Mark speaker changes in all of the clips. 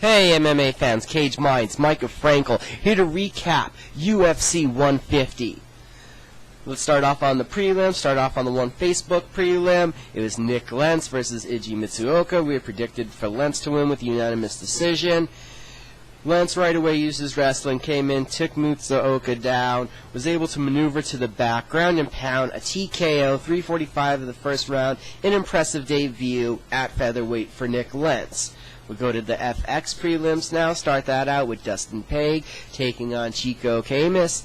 Speaker 1: Hey MMA fans, Cage Minds, Micah Frankel, here to recap UFC 150. Let's start off on the prelim, start off on the one Facebook prelim. It was Nick Lentz versus Iji Mitsuoka. We had predicted for Lentz to win with unanimous decision. Lentz right away used his wrestling, came in, took Mitsuoka down, was able to maneuver to the back, ground and pound, a TKO, 3:45 of the first round, an impressive debut at featherweight for Nick Lentz. We'll go to the FX prelims now, start that out with Dustin Page taking on Chico Camus.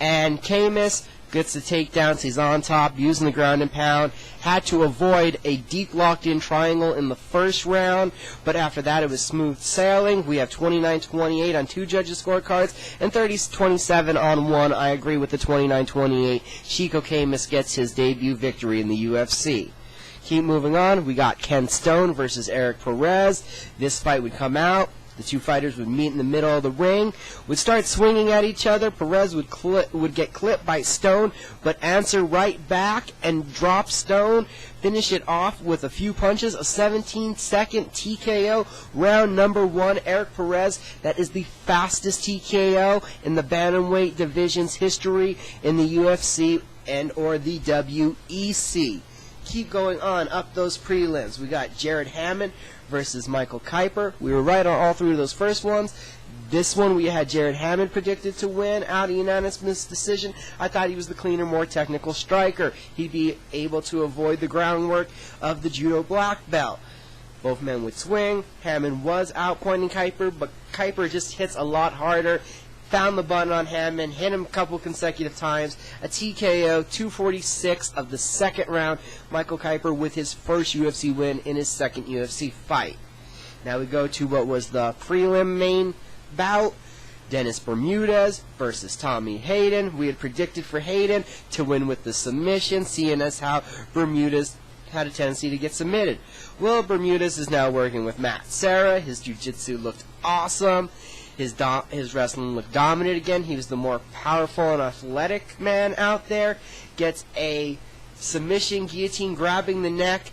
Speaker 1: And Camus gets the takedowns, he's on top, using the ground and pound, had to avoid a deep locked-in triangle in the first round, but after that it was smooth sailing. We have 29-28 on two judges' scorecards, and 30-27 on one. I agree with the 29-28. Chico Camus gets his debut victory in the UFC. Keep moving on. We got Ken Stone versus Erik Perez. This fight would come out. The two fighters would meet in the middle of the ring, would start swinging at each other. Perez would get clipped by Stone, but answer right back and drop Stone. Finish it off with a few punches, a 17-second TKO, round number one. Erik Perez, that is the fastest TKO in the bantamweight division's history in the UFC and or the WEC. Keep going on up those prelims. We got Jared Hamman versus Michael Kuiper. We were right on all three of those first ones. This one we had Jared Hamman predicted to win out of unanimous decision. I thought he was the cleaner, more technical striker. He'd be able to avoid the groundwork of the judo black belt. Both men would swing. Hamman was outpointing Kuiper, but Kuiper just hits a lot harder. Found the button on Hamman, hit him a couple consecutive times. A TKO, 2:46 of the second round. Michael Kuiper with his first UFC win in his second UFC fight. Now we go to what was the prelim main bout. Dennis Bermudez versus Tommy Hayden. We had predicted for Hayden to win with the submission, seeing as how Bermudez had a tendency to get submitted. Well, Bermudez is now working with Matt Serra. His jiu-jitsu looked awesome. His wrestling looked dominant again. He was the more powerful and athletic man out there. Gets a submission guillotine, grabbing the neck,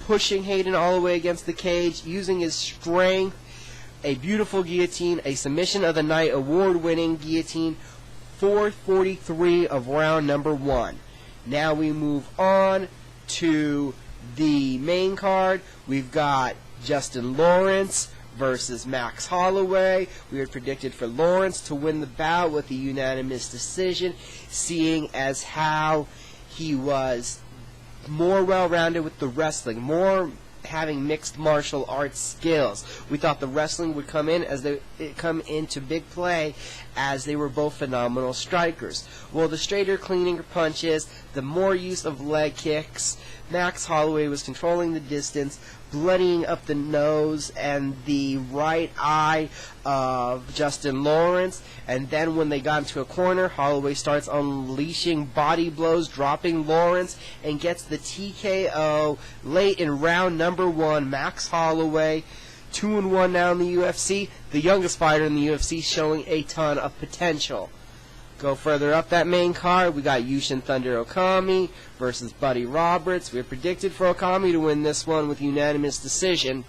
Speaker 1: pushing Hayden all the way against the cage, using his strength. A beautiful guillotine, a submission of the night, award-winning guillotine, 4:43 of round number one. Now we move on to the main card. We've got Justin Lawrence versus Max Holloway. We had predicted for Lawrence to win the bout with a unanimous decision, seeing as how he was more well-rounded with the wrestling, more having mixed martial arts skills. We thought the wrestling would come into big play as they were both phenomenal strikers. Well, the straighter, cleaner punches, the more use of leg kicks, Max Holloway was controlling the distance, bloodying up the nose and the right eye of Justin Lawrence. And then when they got into a corner, Holloway starts unleashing body blows, dropping Lawrence, and gets the TKO late in round number one. Max Holloway, 2-1 now in the UFC, the youngest fighter in the UFC, showing a ton of potential. Go further up that main card, we got Yushin Thunder Okami versus Buddy Roberts. We had predicted for Okami to win this one with unanimous decision.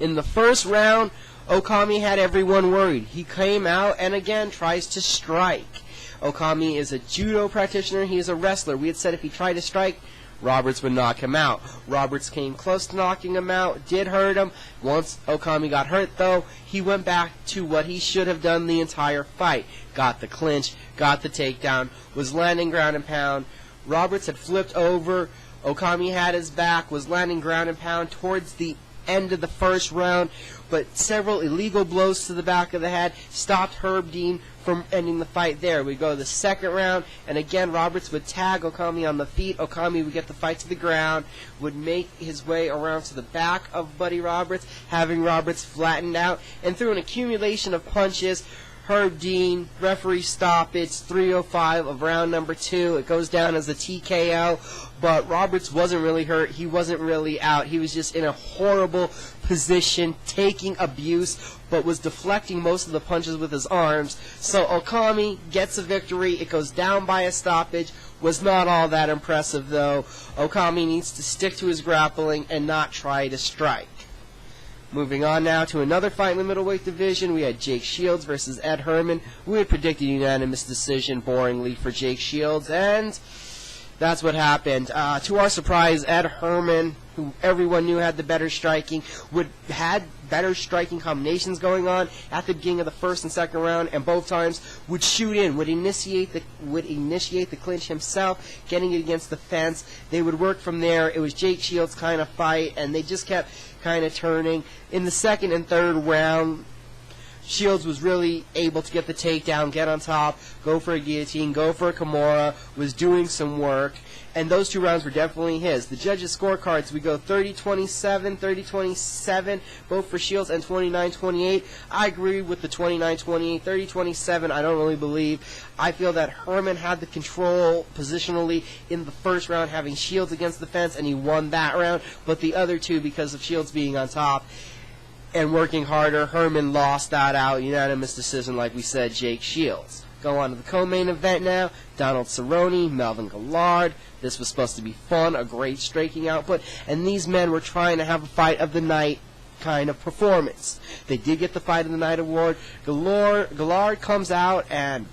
Speaker 1: In the first round, Okami had everyone worried. He came out and again tries to strike. Okami is a judo practitioner, he is a wrestler. We had said if he tried to strike, Roberts would knock him out. Roberts came close to knocking him out, did hurt him. Once Okami got hurt, though, he went back to what he should have done the entire fight. Got the clinch, got the takedown, was landing ground and pound. Roberts had flipped over. Okami had his back, was landing ground and pound towards the end of the first round, but several illegal blows to the back of the head stopped Herb Dean from ending the fight there. We go to the second round, and again Roberts would tag Okami on the feet. Okami would get the fight to the ground, would make his way around to the back of Buddy Roberts, having Roberts flattened out, and through an accumulation of punches, Herb Dean, referee stoppage, 3:05 of round number two. It goes down as a TKO, but Roberts wasn't really hurt. He wasn't really out. He was just in a horrible position, taking abuse, but was deflecting most of the punches with his arms. So Okami gets a victory. It goes down by a stoppage. Was not all that impressive, though. Okami needs to stick to his grappling and not try to strike. Moving on now to another fight in the middleweight division, we had Jake Shields versus Ed Herman. We had predicted unanimous decision boringly for Jake Shields, and that's what happened. To our surprise, Ed Herman, who everyone knew had the better striking, had better striking combinations going on at the beginning of the first and second round, and both times would shoot in, would initiate the clinch himself, getting it against the fence. They would work from there. It was Jake Shields' kind of fight, and they just kept kind of turning. In the second and third round, Shields was really able to get the takedown, get on top, go for a guillotine, go for a Kimura, was doing some work, and those 2 rounds were definitely his. The judges' scorecards, we go 30-27, 30-27, both for Shields, and 29-28. I agree with the 29-28. 30-27, I don't really believe. I feel that Herman had the control positionally in the first round, having Shields against the fence, and he won that round, but the other 2, because of Shields being on top and working harder, Herman lost that out. Unanimous decision, like we said, Jake Shields. Go on to the co-main event now. Donald Cerrone, Melvin Guillard. This was supposed to be fun, a great striking output, and these men were trying to have a fight of the night kind of performance. They did get the fight of the night award. Guillard comes out and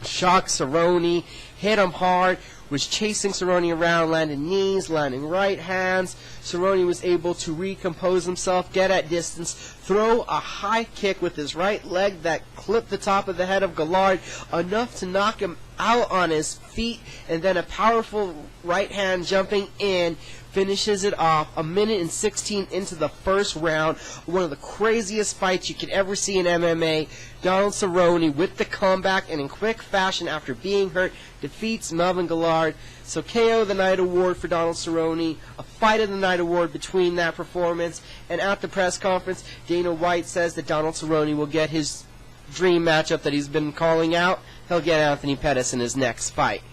Speaker 1: shocks Cerrone, hit him hard, was chasing Cerrone around, landing knees, landing right hands. Cerrone was able to recompose himself, get at distance, throw a high kick with his right leg that clipped the top of the head of Guillard, enough to knock him out on his feet, and then a powerful right hand jumping in finishes it off. 1:16 into the first round. One of the craziest fights you could ever see in MMA. Donald Cerrone, with the comeback and in quick fashion after being hurt, defeats Melvin Guillard. So KO the night award for Donald Cerrone, a fight of the night award between that performance. And at the press conference, Dana White says that Donald Cerrone will get his dream matchup that he's been calling out. He'll get Anthony Pettis in his next fight.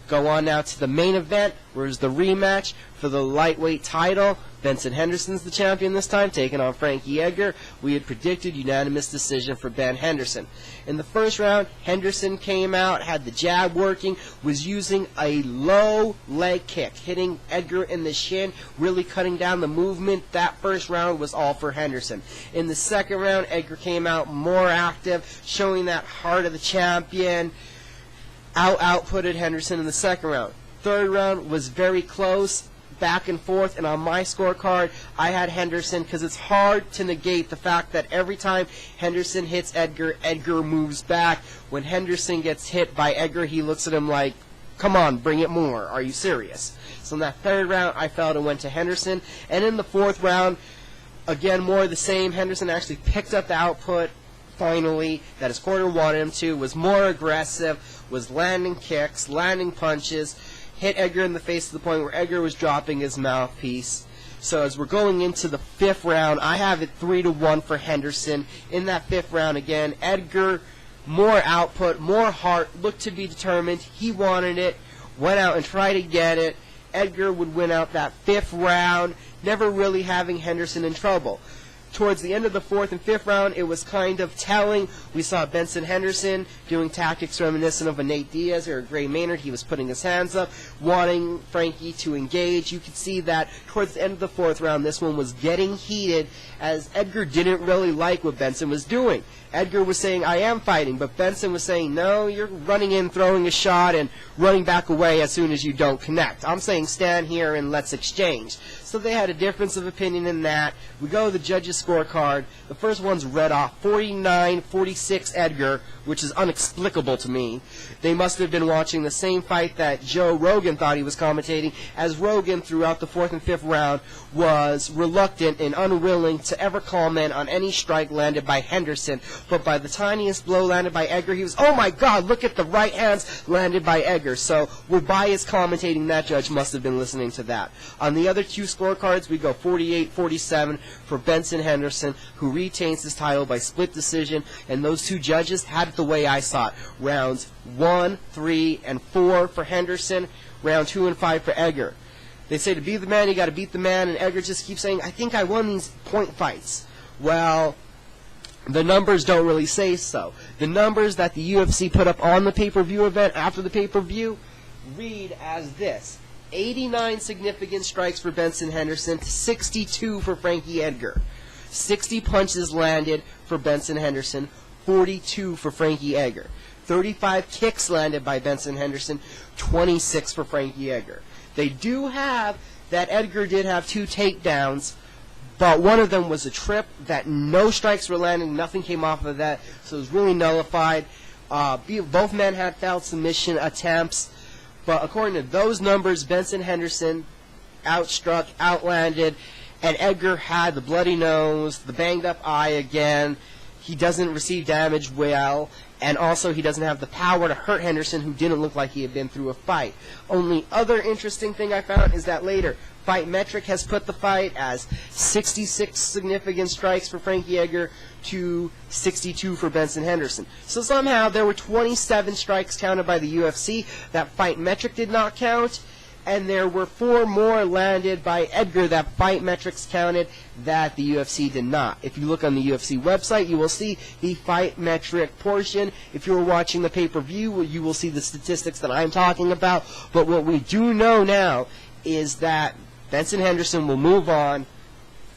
Speaker 1: Go on now to the main event, where's the rematch for the lightweight title. Benson Henderson's the champion this time, taking on Frankie Edgar. We had predicted unanimous decision for Ben Henderson. In the first round, Henderson came out, had the jab working, was using a low leg kick, hitting Edgar in the shin, really cutting down the movement. That first round was all for Henderson. In the second round, Edgar came out more active, showing that heart of the champion. Outputted Henderson in the second round. Third round was very close, back and forth, and on my scorecard, I had Henderson because it's hard to negate the fact that every time Henderson hits Edgar, Edgar moves back. When Henderson gets hit by Edgar, he looks at him like, come on, bring it more. Are you serious? So in that third round, I felt it went to Henderson. And in the fourth round, again, more of the same. Henderson actually picked up the output finally that his corner wanted him to, was more aggressive, was landing kicks, landing punches, hit Edgar in the face to the point where Edgar was dropping his mouthpiece. So as we're going into the fifth round, I have it 3-1 for Henderson. In that fifth round again, Edgar, more output, more heart, looked to be determined. He wanted it, went out and tried to get it. Edgar would win out that fifth round, never really having Henderson in trouble. Towards the end of the fourth and fifth round, it was kind of telling. We saw Benson Henderson doing tactics reminiscent of a Nate Diaz or a Gray Maynard. He was putting his hands up, wanting Frankie to engage. You could see that towards the end of the fourth round, this one was getting heated as Edgar didn't really like what Benson was doing. Edgar was saying, I am fighting, but Benson was saying, no, you're running in, throwing a shot, and running back away as soon as you don't connect. I'm saying stand here and let's exchange. So they had a difference of opinion in that. We go to the judges' scorecard. The first one's read off, 49-46 Edgar, which is inexplicable to me. They must have been watching the same fight that Joe Rogan thought he was commentating, as Rogan, throughout the fourth and fifth round, was reluctant and unwilling to ever comment on any strike landed by Henderson. But by the tiniest blow landed by Edgar, he was, oh my God, look at the right hands landed by Edgar. So with biased commentating, that judge must have been listening to that. On the other two scorecards, we go 48-47 for Benson Henderson, who retains his title by split decision, and those two judges had it the way I saw it. Rounds 1, 3, and 4 for Henderson, round 2 and 5 for Edgar. They say to be the man, you got to beat the man, and Edgar just keeps saying, I think I won these point fights. Well, the numbers don't really say so. The numbers that the UFC put up on the pay-per-view event after the pay-per-view read as this. 89 significant strikes for Benson Henderson, 62 for Frankie Edgar. 60 punches landed for Benson Henderson, 42 for Frankie Edgar. 35 kicks landed by Benson Henderson, 26 for Frankie Edgar. They do have that Edgar did have 2 takedowns, but one of them was a trip that no strikes were landing, nothing came off of that, so it was really nullified. Both men had failed submission attempts, but according to those numbers, Benson Henderson outstruck, outlanded, and Edgar had the bloody nose, the banged up eye again. He doesn't receive damage well, and also he doesn't have the power to hurt Henderson, who didn't look like he had been through a fight. Only other interesting thing I found is that later, Fight Metric has put the fight as 66 significant strikes for Frankie Edgar to 62 for Benson Henderson. So somehow there were 27 strikes counted by the UFC that Fight Metric did not count, and there were 4 more landed by Edgar that Fight Metrics counted that the UFC did not. If you look on the UFC website, you will see the Fight Metric portion. If you're watching the pay-per-view, you will see the statistics that I'm talking about. But what we do know now is that Benson Henderson will move on,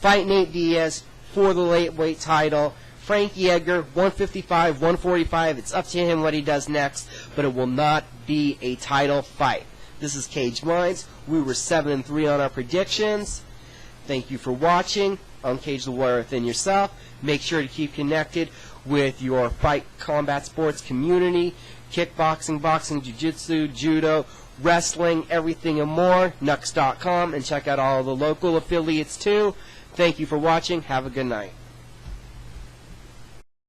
Speaker 1: fight Nate Diaz for the lightweight title. Frankie Edgar, 155, 145. It's up to him what he does next, but it will not be a title fight. This is Cage Minds. We were 7-3 on our predictions. Thank you for watching. Uncage the Warrior Within Yourself. Make sure to keep connected with your fight combat sports community. Kickboxing, boxing, jiu-jitsu, judo, wrestling, everything and more. Nux.com, and check out all the local affiliates too. Thank you for watching. Have a good night.